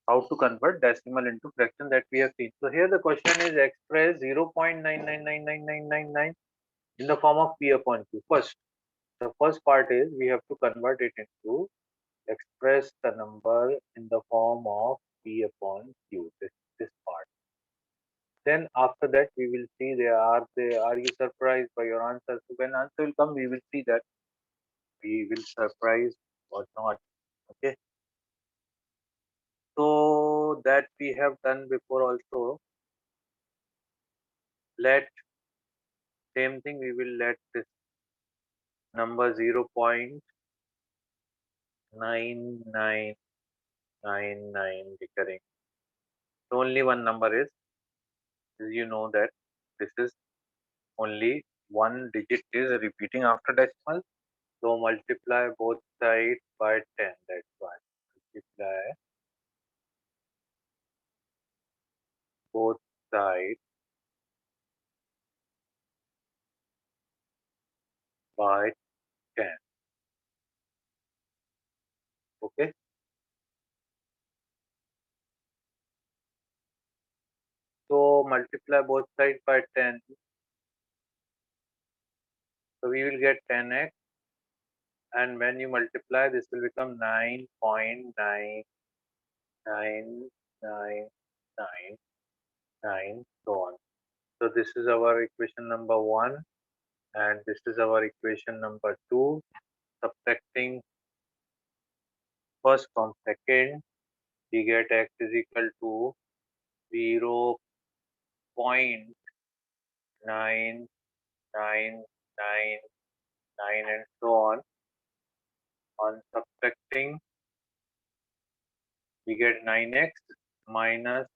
how to convert decimal into fraction that we have seen. So here the question is express 0.99999999 in the form of P upon Q. First, the first part is we have to convert it into express the number in the form of P upon Q. This part. Then after that we will see are you surprised by your answer? So when answer will come, we will see that we will surprise or not. Okay. So that we have done before also. Let same thing we will let this number 0.9999 recurring. So only one number is you know that this is only one digit is repeating after decimal. So multiply both sides by 10. That's why multiply both sides by 10. Okay. So multiply both sides by 10. So we will get 10x, and when you multiply, this will become 9.9999, so on. So this is our equation number 1, and this is our equation number 2. Subtracting first from second, we get x is equal to 0.9999 and so on. On subtracting, we get 9x minus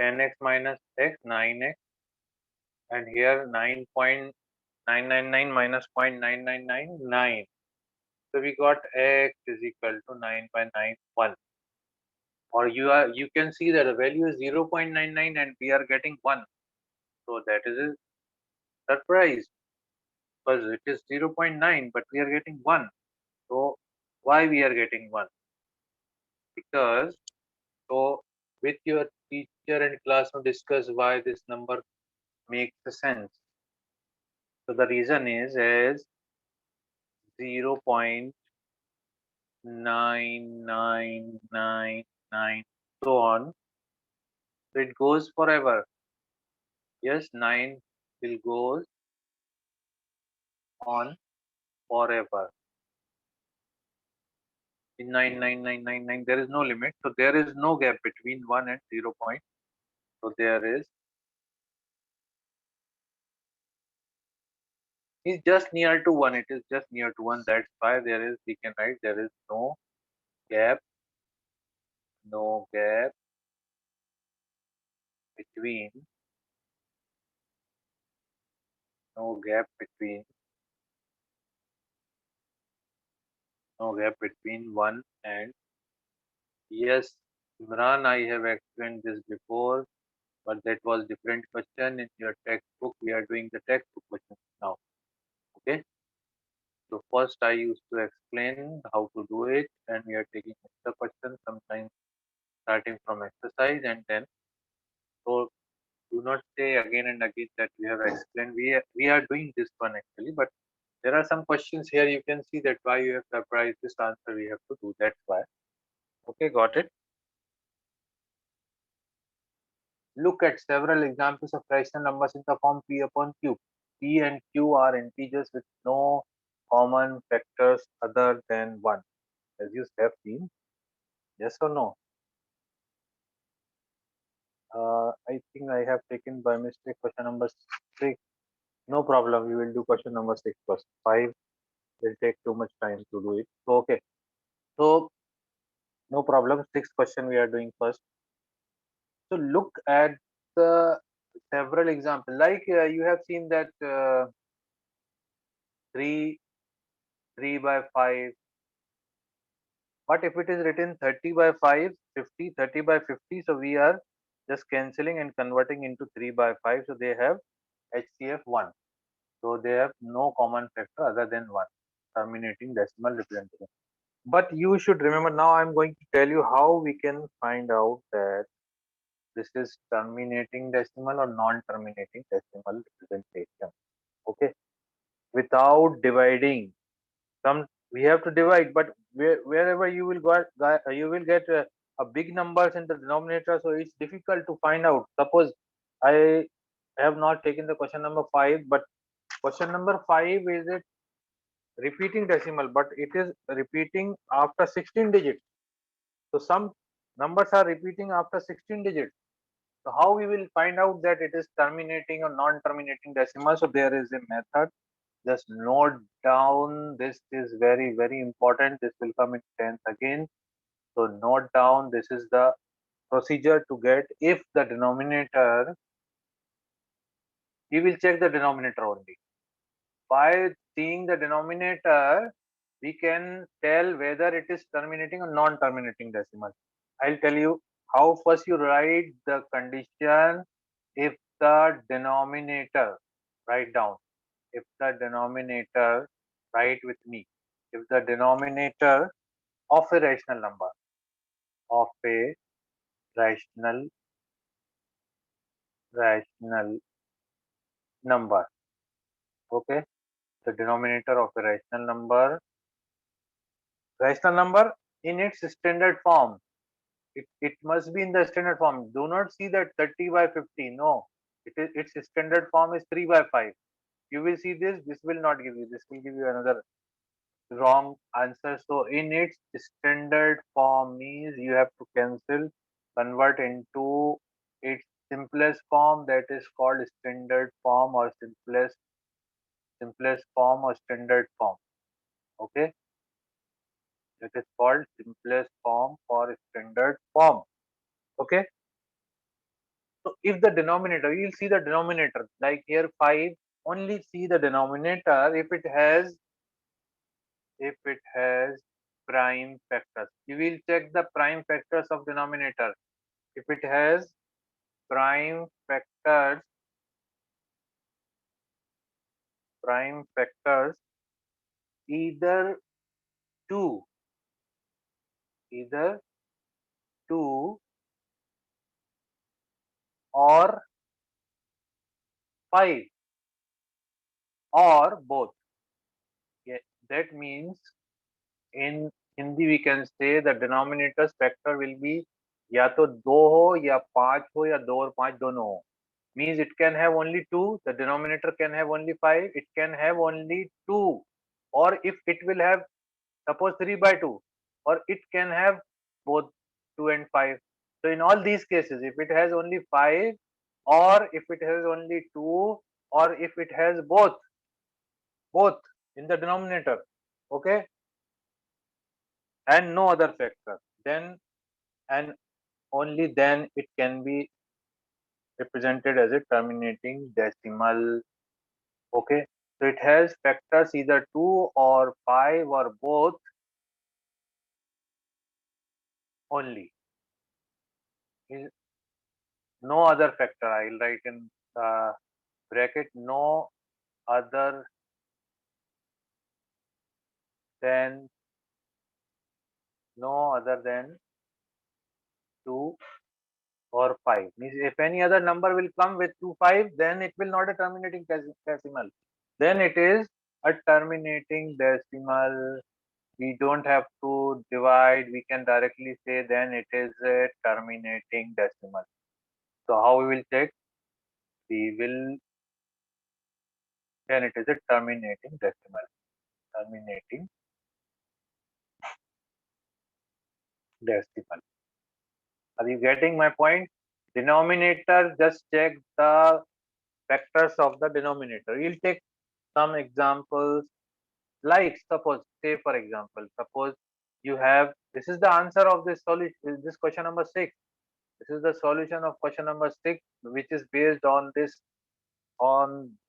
10x minus x, 9x, and here 9.999 minus 0.9999. So we got x is equal to 9.91. Or you can see that the value is 0.99 and we are getting 1. So that is a surprise because it is 0.9 but we are getting 1. So why we are getting 1? Because so with your teacher and classroom discuss why this number makes sense. So the reason is 0.9999 so on. So it goes forever. Yes, 9 will goes on forever. In 99999 there is no limit, so there is no gap between 1 and 0 point. So there is just near to 1. It is just near to 1. That's why there is, we can write there is gap, no gap between, no gap between, no gap between 1 and, yes, Imran, I have explained this before, but that was different question in your textbook. We are doing the textbook question now. Okay. So first I used to explain how to do it, and we are taking extra questions sometimes starting from exercise, and then so do not say again and again that we have explained. We are doing this one actually, but there are some questions here. You can see that why you have surprised this answer we have to do. That's why. Okay, got it. Look at several examples of rational numbers in the form P upon Q. P and Q are integers with no common factors other than 1. As you have seen, yes or no? I think I have taken by mistake question number 6. No problem. We will do question number 6 first. 5 will take too much time to do it. So, okay. So, no problem. 6th question we are doing first. So, look at the several examples. Like you have seen that 3, 3 by 5. But if it is written 30 by 5, 50, 30 by 50, so we are just cancelling and converting into 3 by 5. So, they have HCF 1. So they have no common factor other than 1, terminating decimal representation. But you should remember, now I'm going to tell you how we can find out that this is terminating decimal or non-terminating decimal representation. Okay, without dividing. Some we have to divide, but wherever you will you will get a big numbers in the denominator, so it's difficult to find out. Suppose I have not taken the question number 5, but question number 5 is it repeating decimal, but it is repeating after 16 digits. So some numbers are repeating after 16 digits. So how we will find out that it is terminating or non-terminating decimal? So there is a method. Just note down. This is very, very important. This will come in 10th again. So note down. This is the procedure to get if the denominator. We will check the denominator only. By seeing the denominator, we can tell whether it is terminating or non-terminating decimal. I'll tell you how. First you write the condition if the denominator, write down, if the denominator, write with me, if the denominator of a rational number, of a rational rational number, okay, the denominator of a rational number in its standard form, it must be in the standard form. Do not see that 30 by 50. No, it is its standard form is 3 by 5. You will see this will not give you, this will give you another wrong answer. So in its standard form means you have to cancel, convert into its simplest form, that is called standard form or simplest form or standard form. Okay, that is called simplest form or standard form. Okay. So if the denominator, you'll see the denominator, like here 5, only see the denominator if it has prime factors. You will check the prime factors of denominator. If it has prime factors either 2, either 2 or 5 or both. Yeah, that means in Hindi we can say the denominator's factor will be या तो 2 हो या 5 हो या 2 और 5 दोनों हो. Means it can have only 2, the denominator can have only 5, it can have only 2, or if it will have suppose 3 by 2, or it can have both 2 and 5. So in all these cases, if it has only 5, or if it has only 2, or if it has both in the denominator, okay, and no other factor, then and only then it can be represented as a terminating decimal. Okay, so it has factors either 2 or 5 or both only. No other factor. I'll write in bracket, no other than no other than 2 or 5. Means if any other number will come with 2 5, then it will not a terminating decimal. Then it is a terminating decimal. We don't have to divide. We can directly say then it is a terminating decimal. So how we will check? We will, then it is a terminating decimal. Terminating decimal. Are you getting my point? Denominator, just check the factors of the denominator. We'll take some examples, like suppose, say for example, suppose you have, this is the answer of this solution, this question number 6. This is the solution of question number 6, which is based on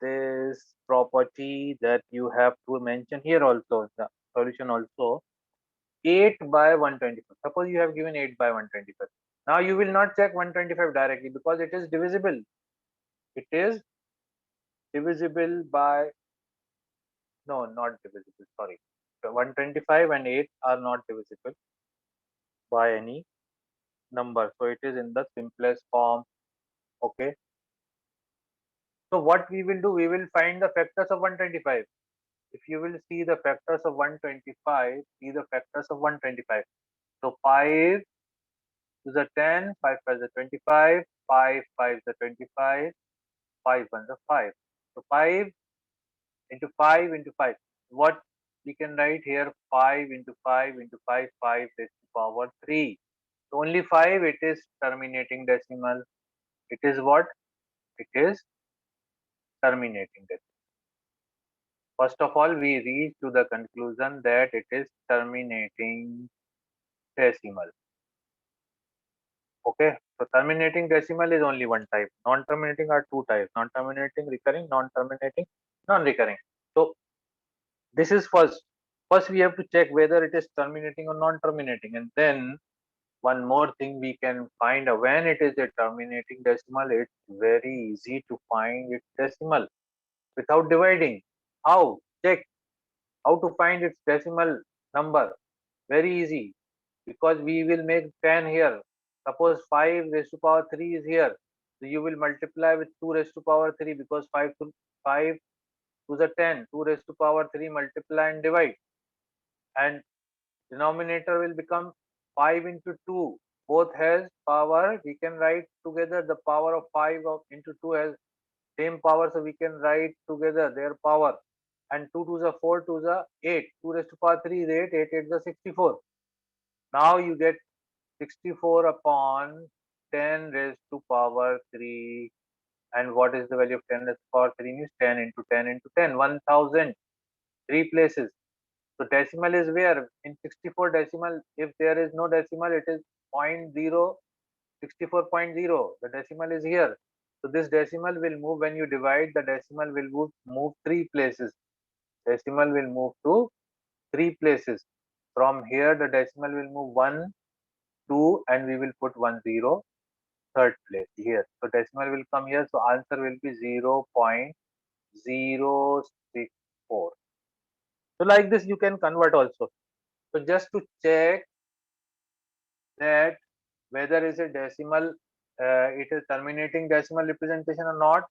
this property that you have to mention here also, the solution also. 8 by 125. Suppose you have given 8 by 125. Now you will not check 125 directly because it is divisible. It is divisible by, no, not divisible, sorry. 125 and 8 are not divisible by any number, so it is in the simplest form. Okay, so what we will do, we will find the factors of 125. If you will see the factors of 125, see the factors of 125. So 5 to the 10, 5 5 the 25, 5 5 the 25, 5 1 the 5. So 5 into 5 into 5. What we can write here? 5 into 5 into 5, 5 raised to power 3. So only 5, it is terminating decimal. It is what? It is terminating decimal. First of all, we reach to the conclusion that it is terminating decimal. Okay, so terminating decimal is only one type. Non-terminating are two types: non-terminating, recurring, non-terminating, non-recurring. So this is first. First, we have to check whether it is terminating or non-terminating, and then one more thing we can find when it is a terminating decimal. It's very easy to find its decimal without dividing. How? Check how to find its decimal number. Very easy, because we will make 10 here. Suppose 5 raised to power 3 is here. So you will multiply with 2 raised to power 3, because 5 to the 10, 2 raised to power 3, multiply and divide. And denominator will become 5 into 2. Both has power. We can write together the power of 5 into 2 has same power. So we can write together their power. And 2 to the 4 to the 8. 2 raised to power 3 is 8. 8 8 the 64. Now you get 64 upon 10 raised to power 3. And what is the value of 10 raised to power 3? Is 10 into 10 into 10. 1000. 3 places. So decimal is where? In 64 decimal, if there is no decimal, it is 0.0, 64.0. The decimal is here. So this decimal will move when you divide. The decimal will move 3 places. Decimal will move to 3 places. From here, the decimal will move 1, 2, and we will put 1 0, third place here. So decimal will come here. So answer will be 0.064. So like this, you can convert also. So just to check that whether is a decimal, it is terminating decimal representation or not.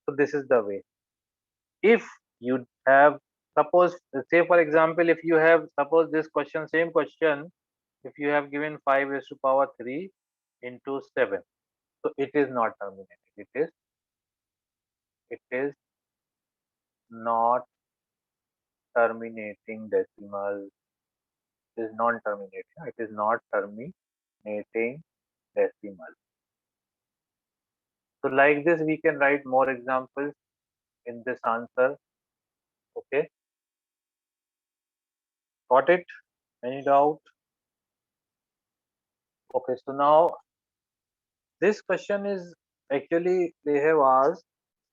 So this is the way. If you have, suppose, say for example, if you have, suppose this question, same question, if you have given 5 raised to power 3 into 7, so it is not terminating. It is not terminating decimal. It is non-terminating. It is not terminating decimal. So like this, we can write more examples in this answer. Okay, got it? Any doubt? Okay, so now this question is actually they have asked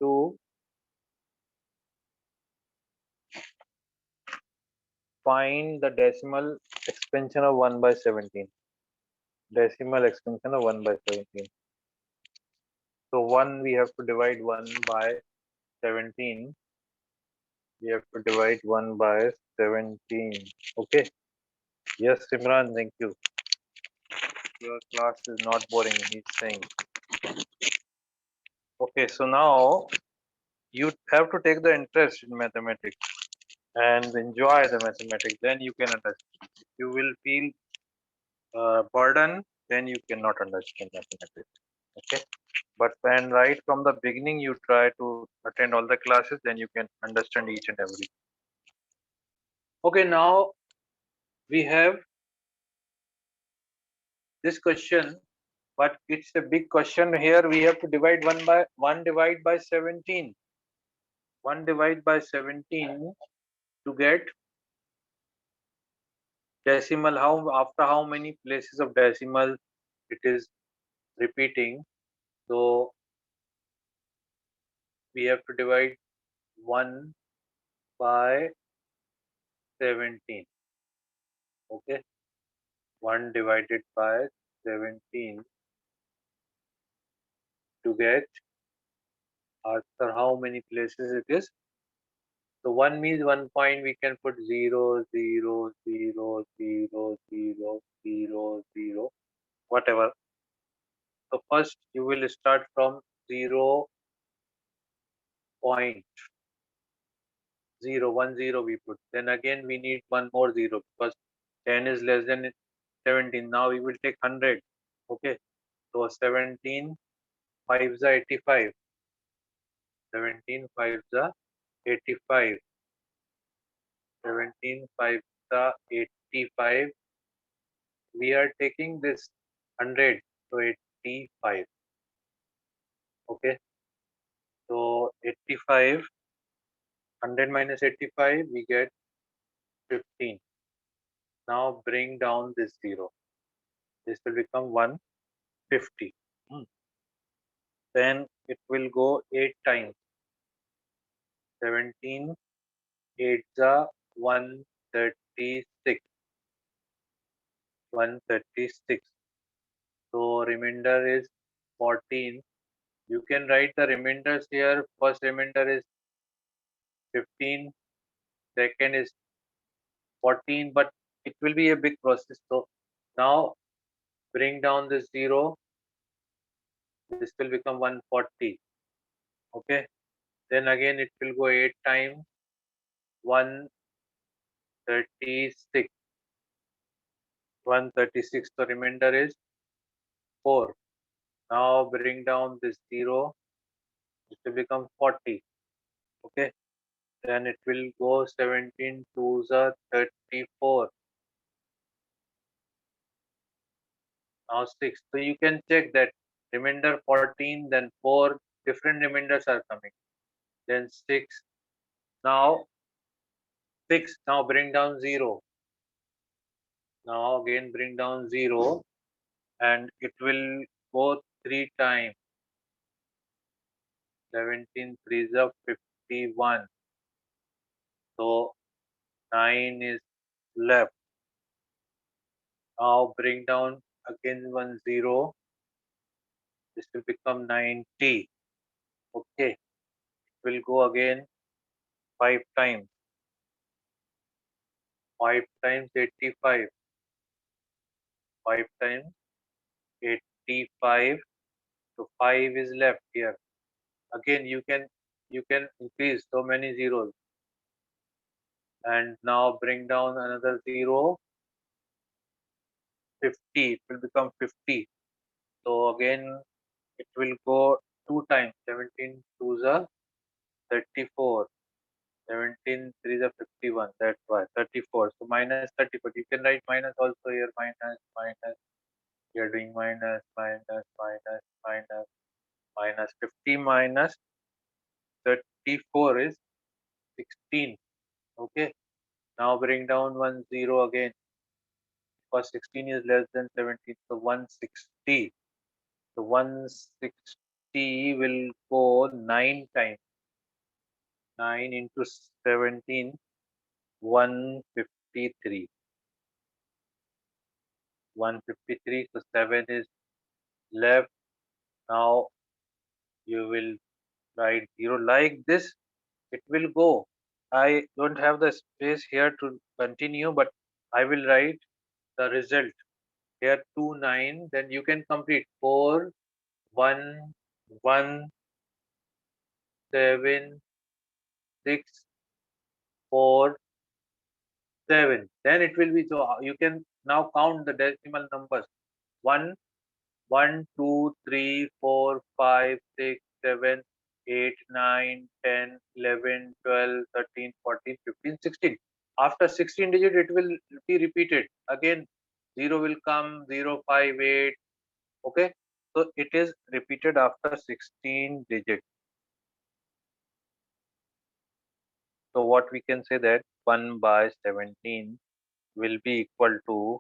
to find the decimal expansion of 1 by 17. Decimal expansion of 1 by 17. So 1 we have to divide 1 by 17. We have to divide 1 by 17. Okay. Yes, Simran, thank you. Your class is not boring, he's saying. Okay, so now you have to take the interest in mathematics and enjoy the mathematics. Then you can understand. If you will feel burden, then you cannot understand mathematics. Okay, but when right from the beginning you try to attend all the classes, then you can understand each and every. Okay, now we have this question, but it's a big question. Here we have to divide 1 divide by 17. 1 divide by 17 to get decimal. How after how many places of decimal it is repeating? So we have to divide 1 by 17. Okay, 1 divided by 17 to get after how many places it is So 1 means 1 point, we can put 0, 0, 0, 0, 0, 0, 0, whatever. So first you will start from 0 point 0, 1 0 we put. Then again we need one more 0 because 10 is less than 17. Now we will take 100. Okay. So 17 5s are 85. 17 5s are 85. 17 5s are 85. We are taking this 100. So 85. Okay. So 85. 100 minus 85, we get 15. Now bring down this 0. This will become 150. Then it will go 8 times. 17 8s are 136. 136. So remainder is 14. You can write the remainders here. First remainder is 15. Second is 14. But it will be a big process. So now bring down this 0. This will become 140. Okay. Then again it will go 8 times. 136. 136. The remainder is 4. Now bring down this 0. It will become 40. Okay. Then it will go 17 2s are 34. Now 6. So you can check that remainder 14, then 4 different remainders are coming. Then 6. Now 6. Now bring down 0. Now again bring down 0 and it will go 3 times. 17 3s are 51. So 9 is left. Now bring down again 1 0. This will become 90. Okay. It will go again 5 times. 5 times 85. 5 times 85. So 5 is left here. Again you can increase so many zeros. And now bring down another 0. 50. It will become 50. So again it will go 2 times. 17 2s are 34. 17 3s are 51. That's why 34. So minus 34. You can write minus also here. Minus. You are doing minus 50 minus 34 is 16. Okay. Now bring down 1 0 again because 16 is less than 17. So 160. So 160 will go 9 times. 9 into 17, 153. 153. So 7 is left. Now you will write 0 like this. It will go. I don't have the space here to continue, but I will write the result here 2 9. Then you can complete 4 1 1 7 6 4 7. Then it will be so you can now count the decimal numbers 1 1 2 3 4 5 6 7 8 9 10 11 12 13 14 15 16. After 16 digit it will be repeated again. 0 will come 0 5 8. Okay, so it is repeated after 16 digit. So what we can say that 1 by 17 will be equal to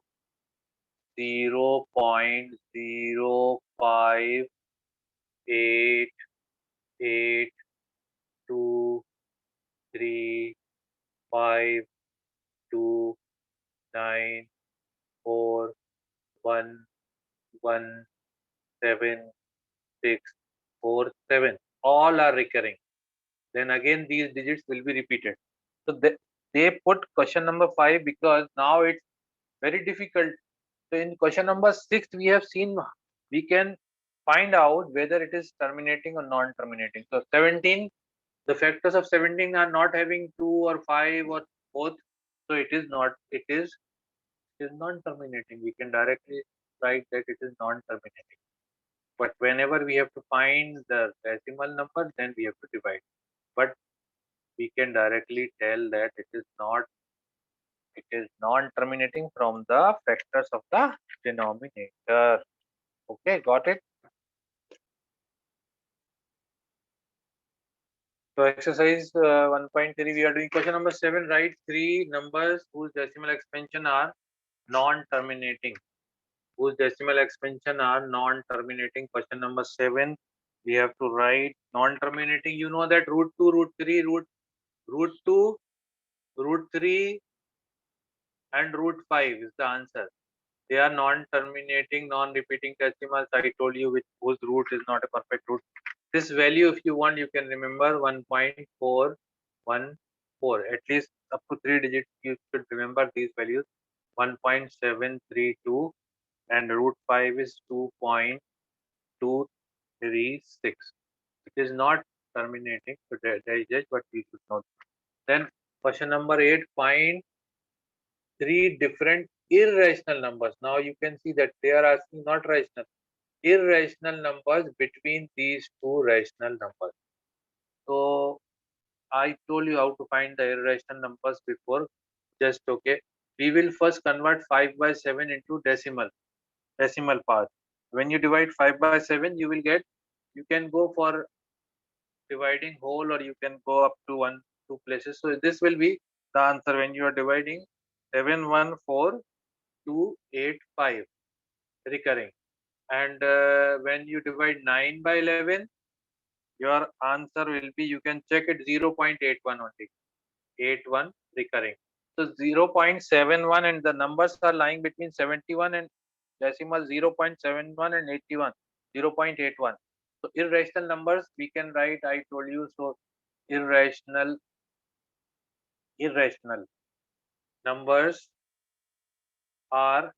0.88235239411764 7. All are recurring. Then again these digits will be repeated. So they put question number 5 because now it's very difficult. So in question number 6, we have seen we can find out whether it is terminating or non-terminating. So 17, the factors of 17 are not having 2 or 5 or both. So it is not, it is non-terminating. We can directly write that it is non-terminating. But whenever we have to find the decimal number, then we have to divide. But we can directly tell that it is non-terminating from the factors of the denominator. Okay, got it? So exercise 1.3, we are doing question number 7. Write 3 numbers whose decimal expansion are non-terminating. Whose decimal expansion are non-terminating. Question number 7, we have to write non-terminating. You know that root 2, root 3, root 2, root 3 and root 5 is the answer. They are non-terminating, non-repeating decimals. I told you whose root is not a perfect root. This value, if you want, you can remember 1.414. At least up to 3 digits, you should remember these values. 1.732 and root 5 is 2.236. It is not terminating, so digest, but we should know. Then question number 8, find 3 different irrational numbers. Now you can see that they are asking not rational, irrational numbers between these two rational numbers. So I told you how to find the irrational numbers before. Just okay. We will first convert 5/7 into decimal part. When you divide 5/7, you will get, you can go for dividing whole or you can go up to 2 places. So this will be the answer when you are dividing 714,285 recurring. And when you divide 9/11, your answer will be, you can check it, 0.81 only. 81 recurring. So 0.71, and the numbers are lying between 71 and decimal 0.71 and 81, 0.81. So irrational numbers we can write, I told you. So irrational numbers are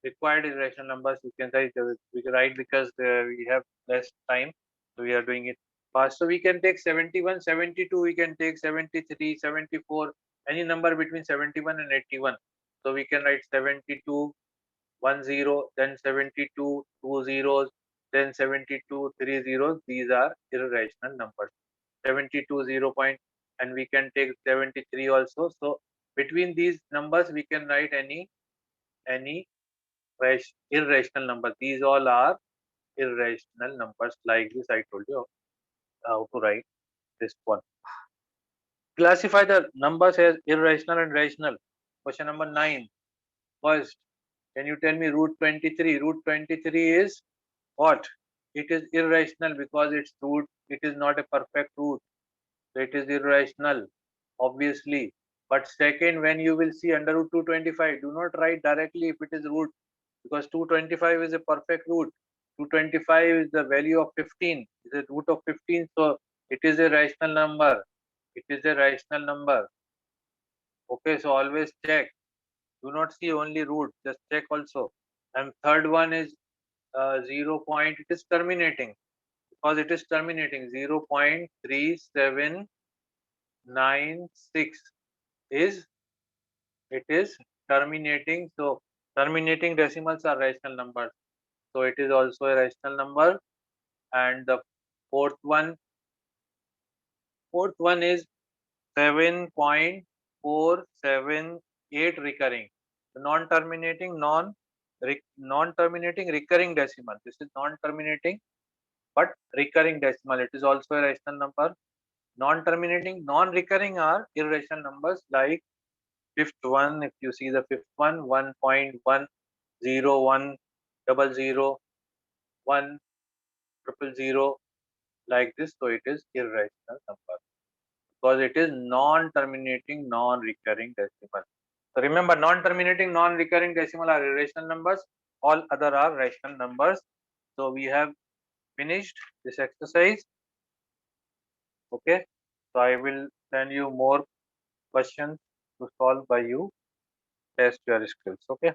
required irrational numbers. You can say we can write because we have less time, so we are doing it fast. So we can take 71, 72, we can take 73, 74, any number between 71 and 81. So we can write 72, 10, then 72, 2 zeros, then 72, 3 zeros. These are irrational numbers. 72 0 point, and we can take 73 also. So between these numbers we can write any irrational number. These all are irrational numbers. Like this, I told you how to write this one. Classify the numbers as irrational and rational. Question number 9. First, can you tell me root 23? Root 23 is what? It is irrational because its root, it is not a perfect root. So it is irrational, obviously. But second, when you will see under root 225, do not write directly if it is root, because 225 is a perfect root. 225 is the value of 15, is a root of 15, so it is a rational number. It is a rational number. Okay, so always check. Do not see only root, just check also. And third one is 0 point, it is terminating, because it is terminating. 0.3796 is, it is terminating. So terminating decimals are rational numbers, so it is also a rational number. And the fourth one is 7.478 recurring. Non-terminating, non-terminating recurring decimal. This is non-terminating but recurring decimal. It is also a rational number. Non-terminating, non-recurring are irrational numbers, like fifth one. If you see the fifth one, 1.1010101000, like this. So it is irrational number because it is non-terminating, non-recurring decimal. So remember, non-terminating, non-recurring decimal are irrational numbers. All other are rational numbers. So we have finished this exercise. Okay. So I will send you more questions to solve by you. Test your skills. Okay.